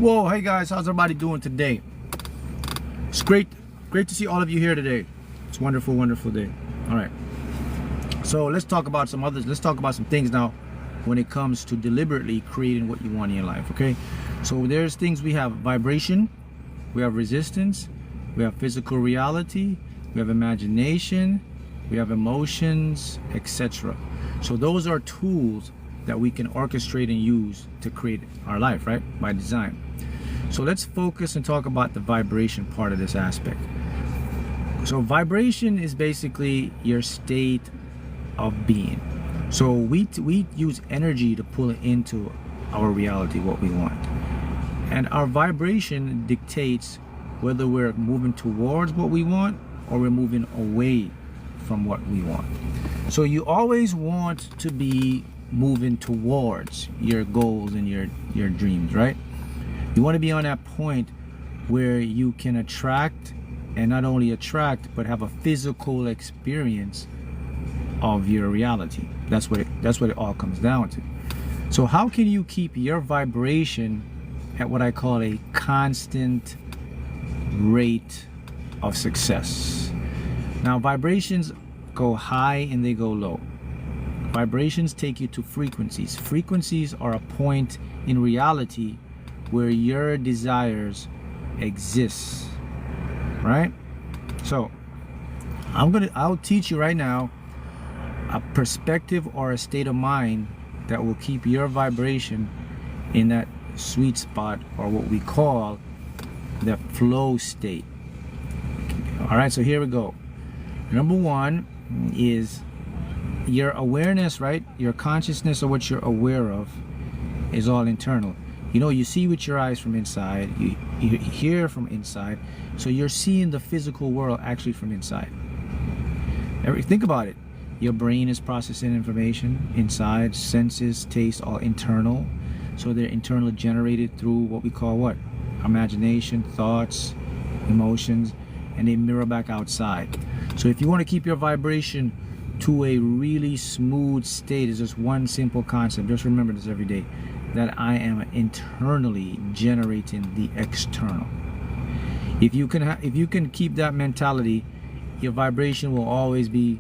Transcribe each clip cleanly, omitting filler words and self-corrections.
Whoa, hey guys, how's everybody doing today? It's great to see all of you here today. It's a wonderful, wonderful day. All right, so let's talk about some things now when it comes to deliberately creating what you want in your life. Okay, so there's things. We have vibration, we have resistance, we have physical reality, we have imagination, we have emotions, etc. So those are tools that we can orchestrate and use to create our life, right, by design. So let's focus and talk about the vibration part of this aspect. So vibration is basically your state of being. So we use energy to pull it into our reality, what we want. And our vibration dictates whether we're moving towards what we want or we're moving away from what we want. So you always want to be moving towards your goals and your dreams, right? You want to be on that point where you can attract, and not only attract, but have a physical experience of your reality. That's what it all comes down to. So how can you keep your vibration at what I call a constant rate of success? Now, vibrations go high and they go low. Vibrations take you to frequencies. Frequencies are a point in reality where your desires exist, right? So I'll teach you right now a perspective or a state of mind that will keep your vibration in that sweet spot, or what we call the flow state. All right, so here we go. Number one is your awareness, right? Your consciousness of what you're aware of is all internal. You know, you see with your eyes from inside, you hear from inside, so you're seeing the physical world actually from inside. Think about it. Your brain is processing information inside, senses, taste, all internal. So they're internally generated through what we call what? Imagination, thoughts, emotions, and they mirror back outside. So if you want to keep your vibration to a really smooth state, is just one simple concept. Just remember this every day, that I am internally generating the external. If you can keep that mentality, your vibration will always be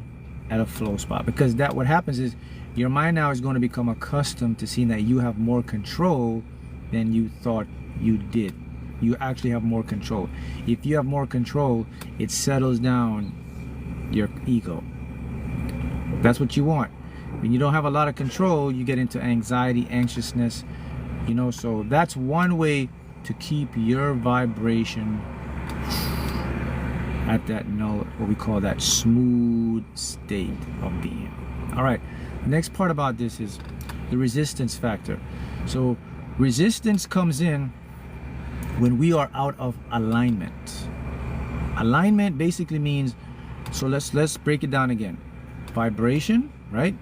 at a flow spot, because what happens is your mind now is going to become accustomed to seeing that you have more control than you thought you did. You actually have more control. If you have more control, it settles down your ego. That's what you want. When you don't have a lot of control, you get into anxiety, anxiousness, you know. So that's one way to keep your vibration at that what we call that smooth state of being. All right, the next part about this is the resistance factor. So resistance comes in when we are out of alignment. Alignment basically means, so let's break it down again. Vibration, right,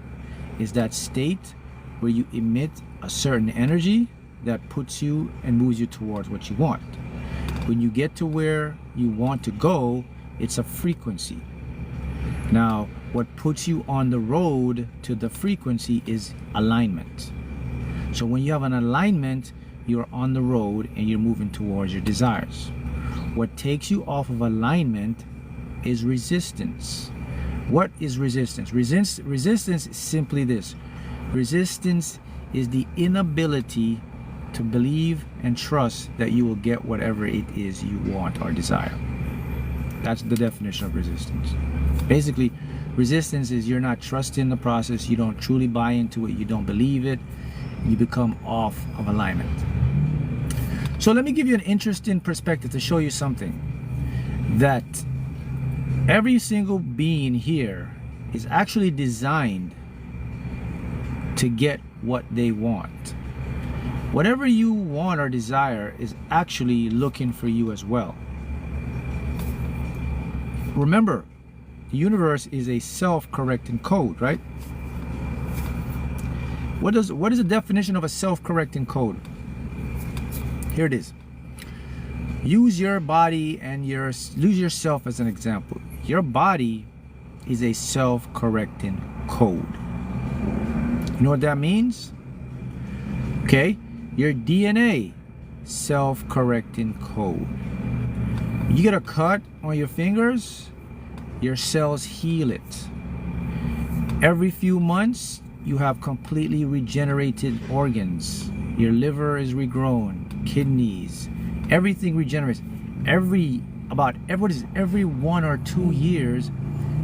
is that state where you emit a certain energy that puts you and moves you towards what you want. When you get to where you want to go, it's a frequency. Now, what puts you on the road to the frequency is alignment. So when you have an alignment, you're on the road and you're moving towards your desires. What takes you off of alignment is resistance. What is resistance? Resistance is simply this. Resistance is the inability to believe and trust that you will get whatever it is you want or desire. That's the definition of resistance. Basically, resistance is you're not trusting the process, you don't truly buy into it, you don't believe it, you become off of alignment. So let me give you an interesting perspective to show you something. That every single being here is actually designed to get what they want. Whatever you want or desire is actually looking for you as well. Remember, the universe is a self-correcting code, right? What is the definition of a self-correcting code? Here it is. Use your body and use yourself as an example. Your body is a self-correcting code. You know what that means? Okay, your DNA self-correcting code. You get a cut on your fingers, your cells heal it. Every few months, you have completely regenerated organs. Your liver is regrown, kidneys, everything regenerates. Every 1 or 2 years,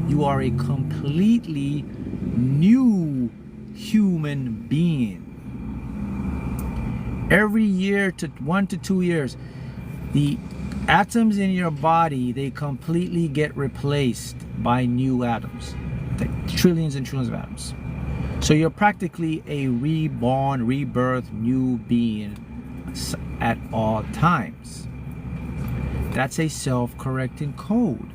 you are a completely new human being. Every year to 1 to 2 years, the atoms in your body, they completely get replaced by new atoms, like trillions and trillions of atoms. So you're practically a reborn, rebirth, new being at all times. That's a self-correcting code.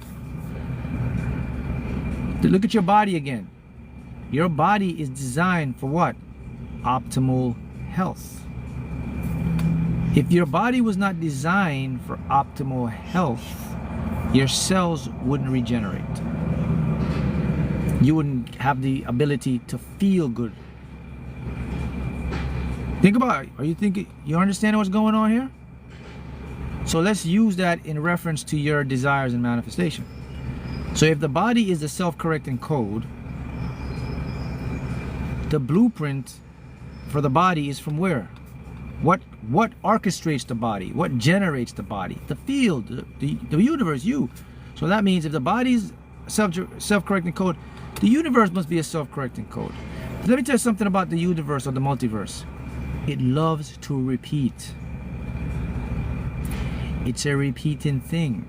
Look at your body again. Your body is designed for what? Optimal health. If your body was not designed for optimal health, your cells wouldn't regenerate. You wouldn't have the ability to feel good. Think about it. Are you thinking, you understand what's going on here? So let's use that in reference to your desires and manifestation. So if the body is the self-correcting code, the blueprint for the body is from where? What orchestrates the body? What generates the body? The field, the universe, you. So that means if the body's self-correcting code, the universe must be a self-correcting code. Let me tell you something about the universe or the multiverse. It loves to repeat. It's a repeating thing.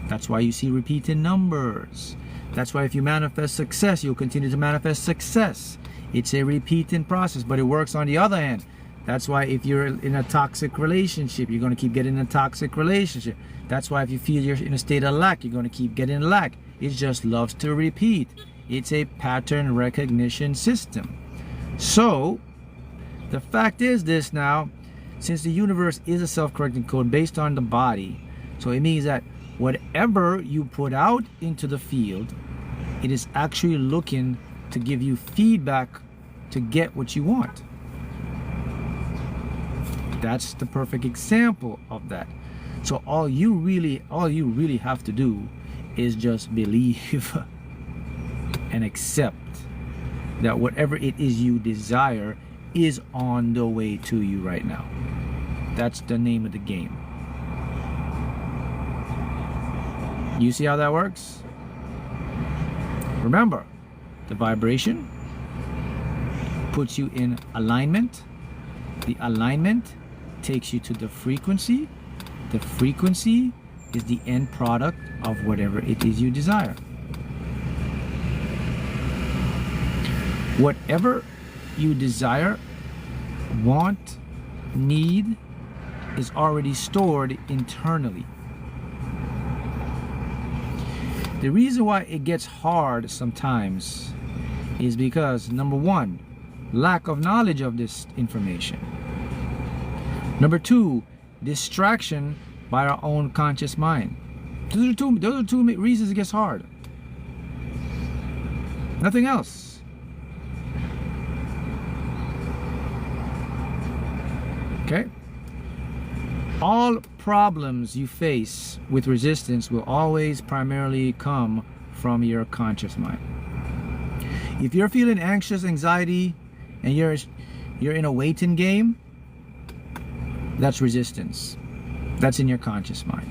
That's why you see repeating numbers. That's why if you manifest success, you'll continue to manifest success. It's a repeating process, but it works on the other hand. That's why if you're in a toxic relationship, you're going to keep getting a toxic relationship. That's why if you feel you're in a state of lack, you're going to keep getting lack. It just loves to repeat. It's a pattern recognition system. So the fact is this now, since the universe is a self-correcting code based on the body, so it means that whatever you put out into the field, it is actually looking to give you feedback to get what you want. That's the perfect example of that. So all you really have to do is just believe and accept that whatever it is you desire is on the way to you right now. That's the name of the game. You see how that works? Remember, the vibration puts you in alignment. The alignment takes you to the frequency. The frequency is the end product of whatever it is you desire. Whatever you desire, want, need is already stored internally. The reason why it gets hard sometimes is because, number one, lack of knowledge of this information. Number two, distraction by our own conscious mind. Those are two reasons it gets hard. Nothing else. Okay? All problems you face with resistance will always primarily come from your conscious mind. If you're feeling anxious, anxiety, and you're in a waiting game, that's resistance. That's in your conscious mind.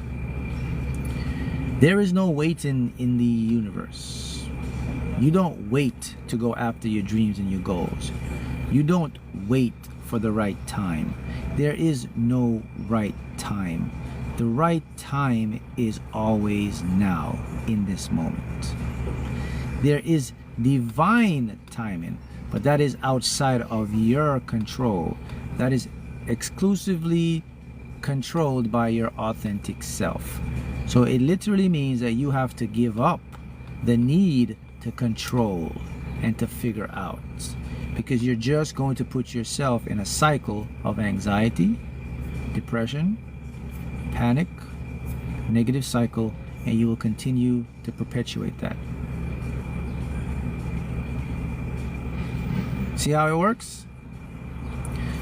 There is no waiting in the universe. You don't wait to go after your dreams and your goals. You don't wait for the right time. There is no right time. The right time is always now, in this moment. There is divine timing, but that is outside of your control. That is exclusively controlled by your authentic self. So it literally means that you have to give up the need to control and to figure out, because you're just going to put yourself in a cycle of anxiety, depression, panic, negative cycle, and you will continue to perpetuate that. See how it works?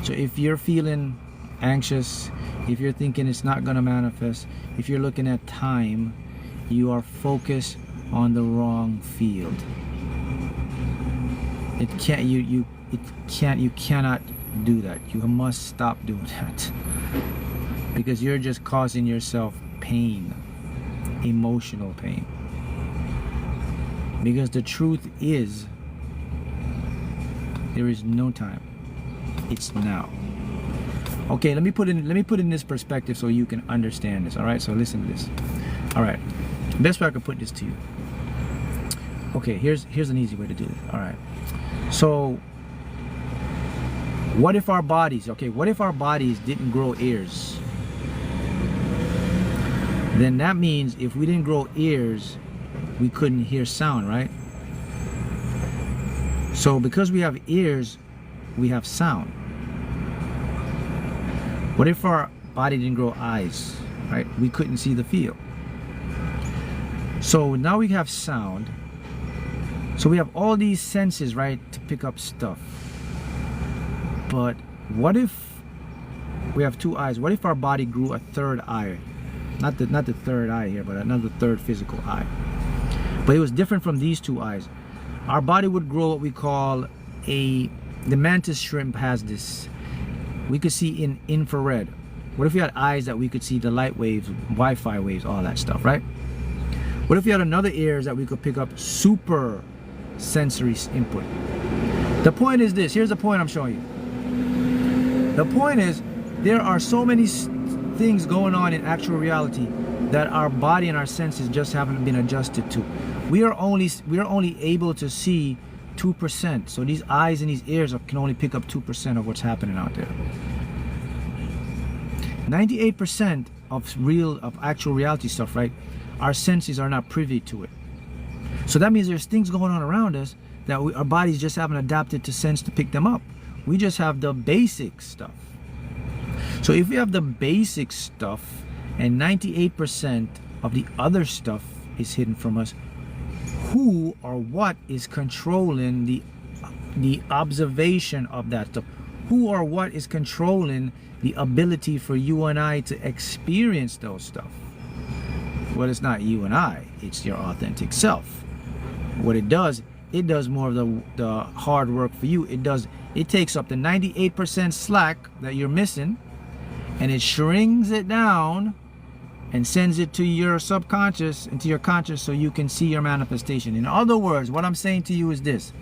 So if you're feeling anxious, if you're thinking it's not going to manifest, if you're looking at time, you are focused on the wrong field. You cannot do that. You must stop doing that, because you're just causing yourself pain, emotional pain. Because the truth is, there is no time. It's now. Okay, let me put in this perspective so you can understand this. All right, so listen to this. All right, best way I could put this to you. Okay, here's an easy way to do it. All right, so what if our bodies didn't grow ears? Then that means if we didn't grow ears, we couldn't hear sound, right? So because we have ears, we have sound. What if our body didn't grow eyes, right? We couldn't see the field. So now we have sound. So we have all these senses, right, to pick up stuff. But what if we have two eyes? What if our body grew a third eye? Not the third eye here, but another third physical eye. But it was different from these two eyes. Our body would grow what we call the mantis shrimp has this. We could see in infrared. What if we had eyes that we could see the light waves, Wi-Fi waves, all that stuff, right? What if we had another ears that we could pick up super sensory input? The point is this. Here's the point I'm showing you. The point is, there are so many things going on in actual reality that our body and our senses just haven't been adjusted to. We are only able to see 2%. So these eyes and these ears can only pick up 2% of what's happening out there. 98% of actual reality stuff, right? Our senses are not privy to it. So that means there's things going on around us that our bodies just haven't adapted to sense to pick them up. We just have the basic stuff. So if we have the basic stuff and 98% of the other stuff is hidden from us, who or what is controlling the observation of that stuff? Who or what is controlling the ability for you and I to experience those stuff? Well, it's not you and I, it's your authentic self. What it does more of the hard work for you. It takes up the 98% slack that you're missing, and it shrinks it down and sends it to your subconscious, into your conscious, so you can see your manifestation. In other words, what I'm saying to you is this: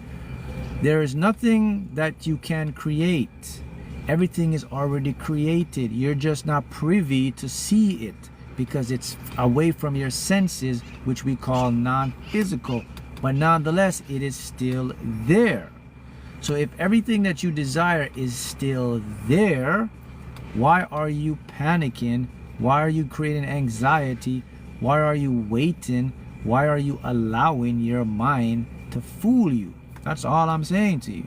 there is nothing that you can create. Everything is already created. You're just not privy to see it because it's away from your senses, which we call non-physical. But nonetheless, it is still there. So if everything that you desire is still there, why are you panicking? Why are you creating anxiety? Why are you waiting? Why are you allowing your mind to fool you? That's all I'm saying to you.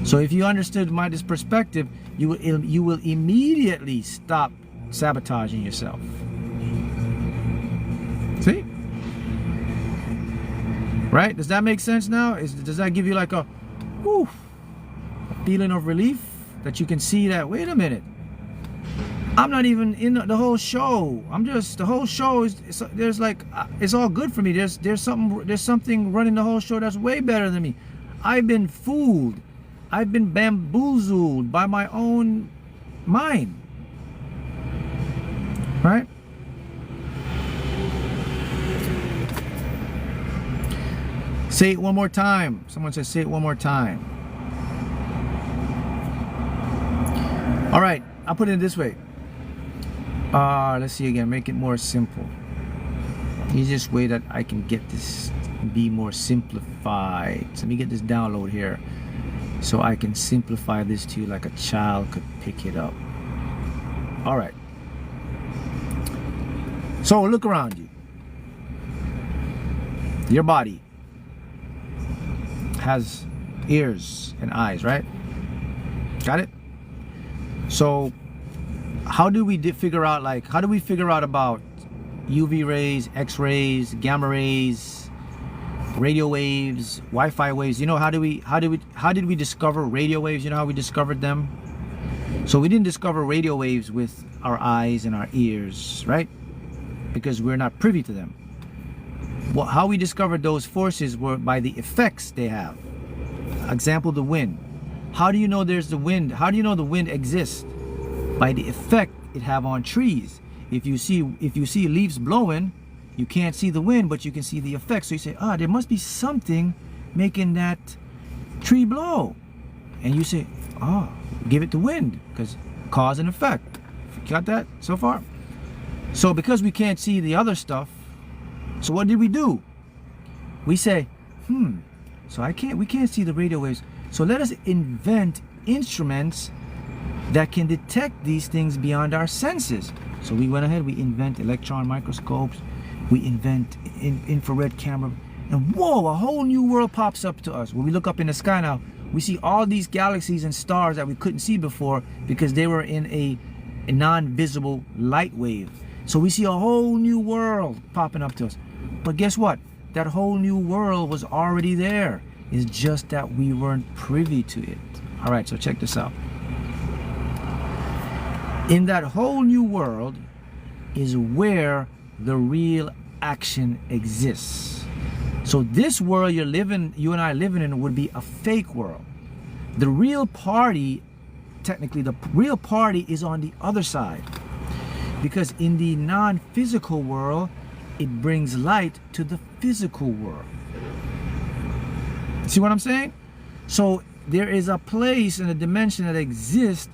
So if you understood this perspective, you will immediately stop sabotaging yourself. See? Right? Does that make sense now? Does that give you like a feeling of relief that you can see that, wait a minute, I'm not even in the whole show. The whole show there's like, it's all good for me. There's something running the whole show that's way better than me. I've been fooled. I've been bamboozled by my own mind. Right? Say it one more time. Someone says, say it one more time. All right, I'll put it this way. Let's see again, make it more simple. Easiest way that I can get this be more simplified. So let me get this download here so I can simplify this to you like a child could pick it up. All right. So look around you. Your body has ears and eyes, right? Got it? So how do we figure out about UV rays, X-rays, gamma rays, radio waves, Wi-Fi waves? You know, how did we discover radio waves? You know how we discovered them? So we didn't discover radio waves with our eyes and our ears, right? Because we're not privy to them. Well, how we discovered those forces were by the effects they have. Example, the wind. How do you know there's the wind? How do you know the wind exists? By the effect it have on trees. If you see leaves blowing, you can't see the wind, but you can see the effect. So you say, there must be something making that tree blow. And you say, give it the wind, because cause and effect. Got that so far? So because we can't see the other stuff, so what did we do? We say, so we can't see the radio waves. So let us invent instruments that can detect these things beyond our senses. So we went ahead, we invent electron microscopes, we invent infrared camera, and whoa, a whole new world pops up to us. When we look up in the sky now, we see all these galaxies and stars that we couldn't see before because they were in a non-visible light wave. So we see a whole new world popping up to us. But guess what? That whole new world was already there. It's just that we weren't privy to it. All right, so check this out. In that whole new world is where the real action exists. So this world you and I living in would be a fake world. The real party, technically the real party is on the other side. Because in the non-physical world, it brings light to the physical world. See what I'm saying? So there is a place and a dimension that exists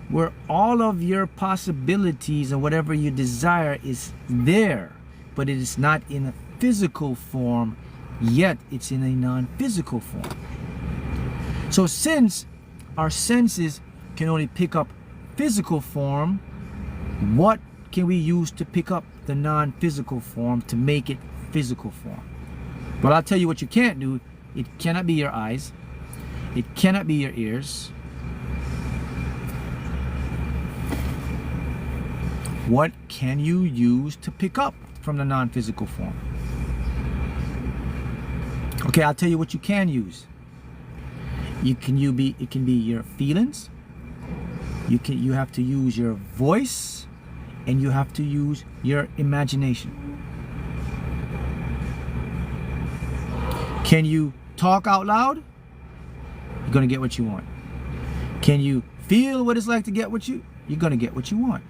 where all of your possibilities and whatever you desire is there, but it is not in a physical form, yet it's in a non-physical form. So since our senses can only pick up physical form, what can we use to pick up the non-physical form to make it physical form? Well, I'll tell you what you can't do. It cannot be your eyes. It cannot be your ears. What can you use to pick up from the non-physical form? Okay, I'll tell you what you can use. It can be your feelings. You have to use your voice, and you have to use your imagination. Can you talk out loud? You're gonna get what you want. Can you feel what it's like to get what you're gonna get what you want.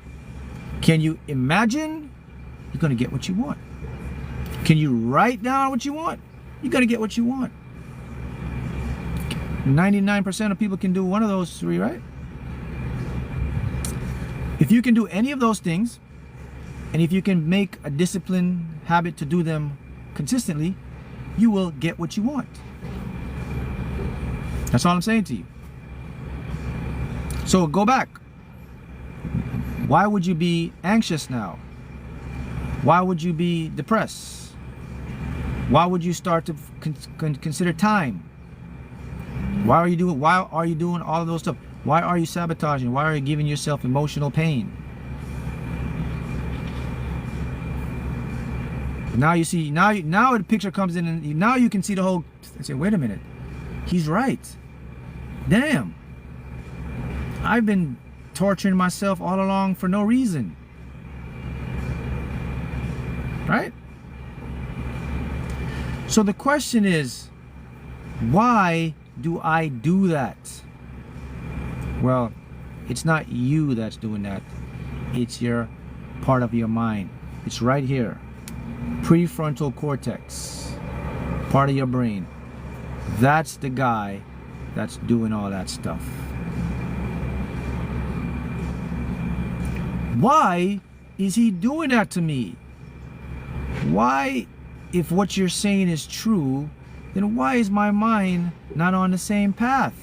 Can you imagine? You're gonna get what you want. Can you write down what you want? You're gonna get what you want. 99% of people can do one of those three, right? If you can do any of those things, and if you can make a disciplined habit to do them consistently, you will get what you want. That's all I'm saying to you. So go back. Why would you be anxious now? Why would you be depressed? Why would you start to consider time? Why are you doing all of those stuff? Why are you sabotaging? Why are you giving yourself emotional pain? Now you see, now the picture comes in, and now you can see the whole. I say, wait a minute, he's right. Damn, I've been torturing myself all along for no reason, right? So the question is, why do I do that? Well, it's not you that's doing that. It's your part of your mind. It's right here. Prefrontal cortex, part of your brain. That's the guy that's doing all that stuff. Why is he doing that to me? Why, if what you're saying is true, then why is my mind not on the same path?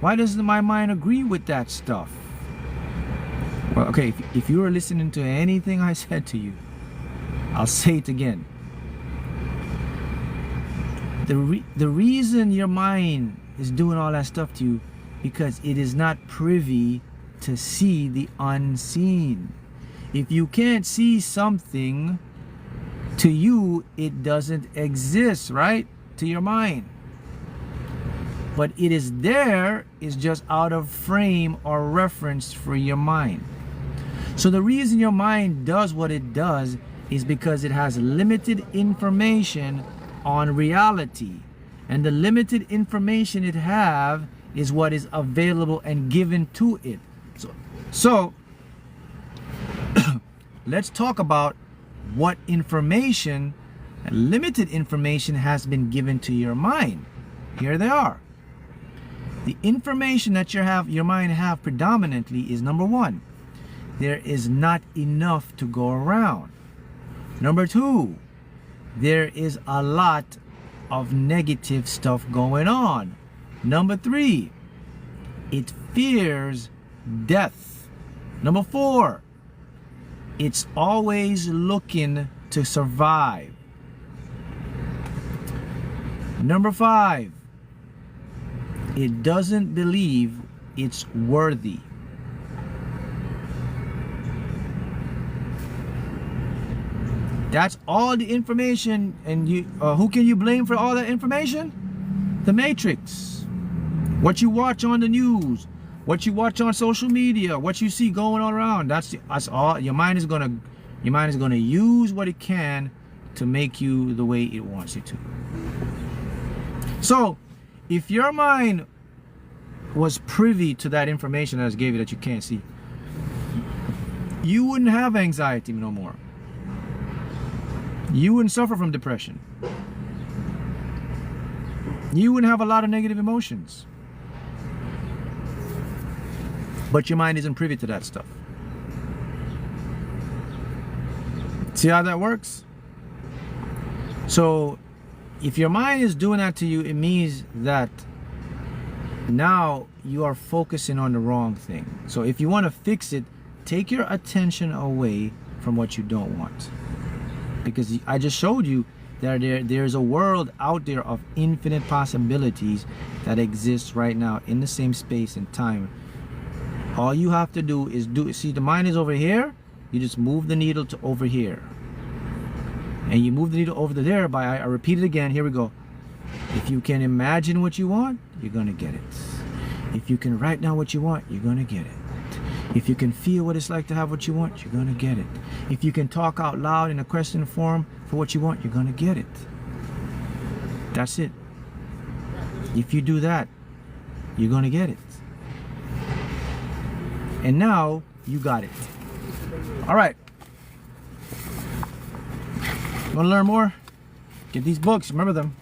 Why doesn't my mind agree with that stuff? Well, okay, if you were listening to anything I said to you, I'll say it again. The reason your mind is doing all that stuff to you, because it is not privy to see the unseen. If you can't see something, to you it doesn't exist, right? To your mind. But it is there, is just out of frame or reference for your mind. So the reason your mind does what it does is because it has limited information on reality. And the limited information it have is what is available and given to it. So let's talk about what information, limited information, has been given to your mind. Here they are. The information that your mind have predominantly is, number one, there is not enough to go around. Number two, there is a lot of negative stuff going on. Number three, it fears death. Number four, it's always looking to survive. Number five, it doesn't believe it's worthy. That's all the information. And who can you blame for all that information? The Matrix. What you watch on the news, what you watch on social media, what you see going on around. That's all. Your mind is gonna use what it can to make you the way it wants you to. So if your mind was privy to that information that I just gave you that you can't see, you wouldn't have anxiety no more. You wouldn't suffer from depression. You wouldn't have a lot of negative emotions. But your mind isn't privy to that stuff. See how that works? So if your mind is doing that to you, it means that now you are focusing on the wrong thing. So if you want to fix it, take your attention away from what you don't want. Because I just showed you that there's a world out there of infinite possibilities that exists right now in the same space and time. All you have to do is see, the mind is over here, you just move the needle to over here. And you move the needle over to there by, I repeat it again, here we go. If you can imagine what you want, you're gonna get it. If you can write down what you want, you're gonna get it. If you can feel what it's like to have what you want, you're gonna get it. If you can talk out loud in a question form for what you want, you're gonna get it. That's it. If you do that, you're gonna get it. And now you got it. All right. You wanna learn more? Get these books, remember them.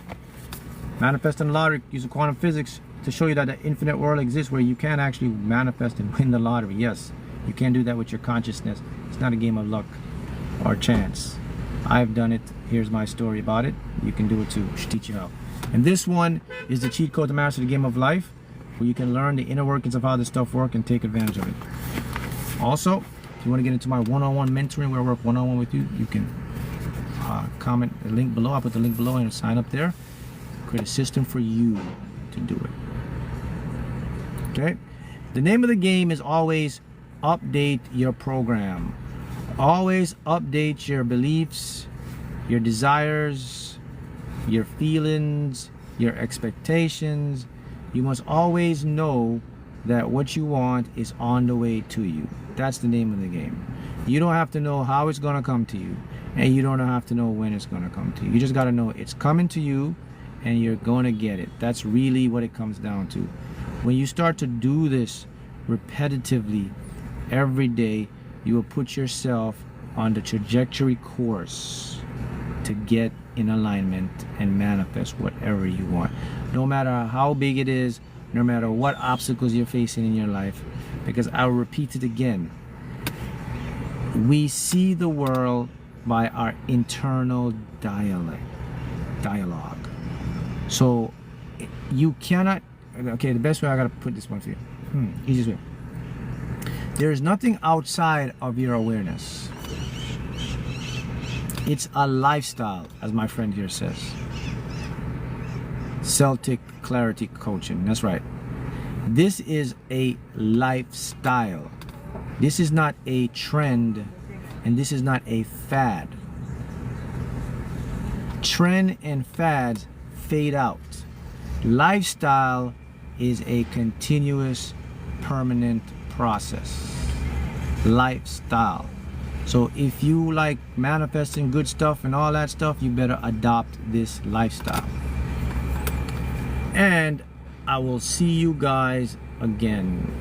Manifest in the Lottery, using quantum physics to show you that the infinite world exists where you can actually manifest and win the lottery. Yes, you can do that with your consciousness. It's not a game of luck or chance. I've done it. Here's my story about it. You can do it too. I should teach you how. And this one is the cheat code to master the game of life, where you can learn the inner workings of how this stuff works and take advantage of it. Also, if you want to get into my one-on-one mentoring where I work one-on-one with you, you can comment the link below. I'll put the link below and sign up there. Create a system for you to do it. Okay? The name of the game is always update your program. Always update your beliefs, your desires, your feelings, your expectations. You must always know that what you want is on the way to you. That's the name of the game. You don't have to know how it's gonna come to you, and you don't have to know when it's gonna come to you. You just gotta know it's coming to you and you're gonna get it. That's really what it comes down to. When you start to do this repetitively every day, you will put yourself on the trajectory course to get in alignment and manifest whatever you want. No matter how big it is, no matter what obstacles you're facing in your life, because I'll repeat it again. We see the world by our internal dialogue. So you cannot, okay, the best way I gotta put this one for you. Easiest way. There is nothing outside of your awareness. It's a lifestyle, as my friend here says. Celtic Clarity Coaching, that's right. This is a lifestyle. This is not a trend, and this is not a fad. Trend and fads fade out. Lifestyle is a continuous, permanent process, lifestyle. So if you like manifesting good stuff and all that stuff, you better adopt this lifestyle. And I will see you guys again.